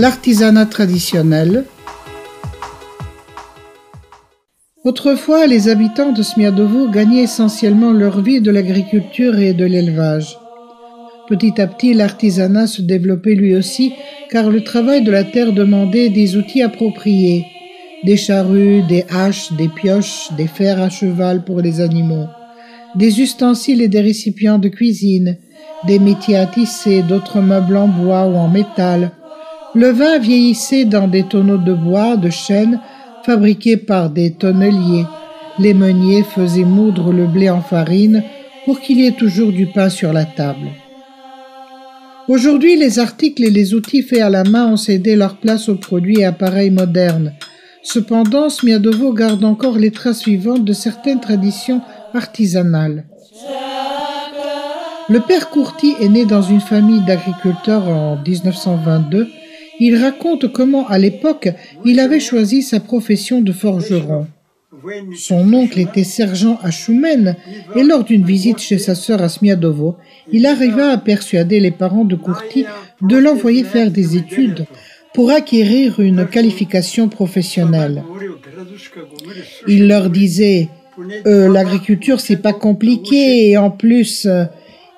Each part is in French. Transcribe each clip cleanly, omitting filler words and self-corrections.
l'artisanat traditionnel. Autrefois, les habitants de Smiadovo gagnaient essentiellement leur vie de l'agriculture et de l'élevage. Petit à petit, l'artisanat se développait lui aussi, car le travail de la terre demandait des outils appropriés, des charrues, des haches, des pioches, des fers à cheval pour les animaux, des ustensiles et des récipients de cuisine, des métiers à tisser, d'autres meubles en bois ou en métal. Le vin vieillissait dans des tonneaux de bois, de chêne, fabriqués par des tonneliers. Les meuniers faisaient moudre le blé en farine pour qu'il y ait toujours du pain sur la table. Aujourd'hui, les articles et les outils faits à la main ont cédé leur place aux produits et appareils modernes. Cependant, Smiadovo garde encore les traces vivantes de certaines traditions artisanales. Le père Kurti est né dans une famille d'agriculteurs en 1922. Il raconte comment, à l'époque, il avait choisi sa profession de forgeron. Son oncle était sergent à Choumen et lors d'une visite chez sa sœur à Smiadovo, il arriva à persuader les parents de Kurti de l'envoyer faire des études pour acquérir une qualification professionnelle. Il leur disait l'agriculture c'est pas compliqué et en plus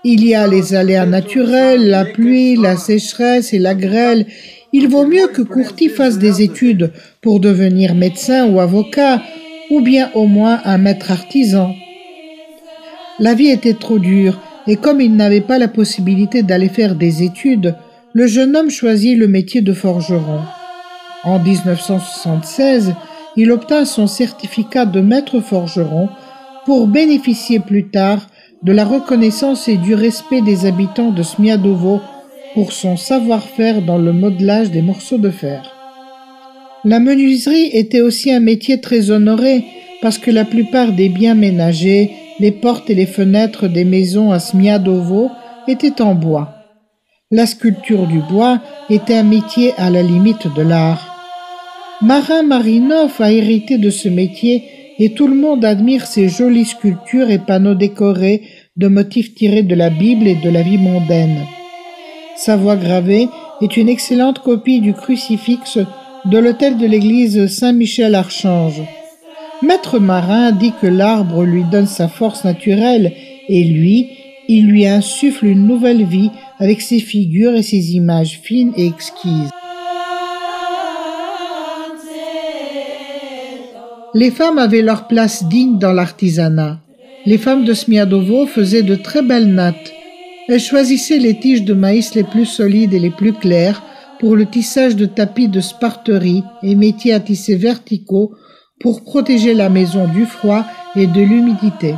il y a les aléas naturels, la pluie, la sécheresse et la grêle. Il vaut mieux que Kurti fasse des études pour devenir médecin ou avocat, ou bien au moins un maître artisan. La vie était trop dure, et comme il n'avait pas la possibilité d'aller faire des études, le jeune homme choisit le métier de forgeron. En 1976, il obtint son certificat de maître forgeron pour bénéficier plus tard de la reconnaissance et du respect des habitants de Smiadovo pour son savoir-faire dans le modelage des morceaux de fer. La menuiserie était aussi un métier très honoré parce que la plupart des biens ménagers, les portes et les fenêtres des maisons à Smiadovo étaient en bois. La sculpture du bois était un métier à la limite de l'art. Marin Marinov a hérité de ce métier et tout le monde admire ses jolies sculptures et panneaux décorés de motifs tirés de la Bible et de la vie mondaine. Sa voix gravée est une excellente copie du crucifix de l'autel de l'église Saint-Michel-Archange. Maître Marin dit que l'arbre lui donne sa force naturelle et lui, il lui insuffle une nouvelle vie avec ses figures et ses images fines et exquises. Les femmes avaient leur place digne dans l'artisanat. Les femmes de Smiadovo faisaient de très belles nattes. Elles choisissaient les tiges de maïs les plus solides et les plus claires pour le tissage de tapis de sparterie et métiers à tisser verticaux pour protéger la maison du froid et de l'humidité.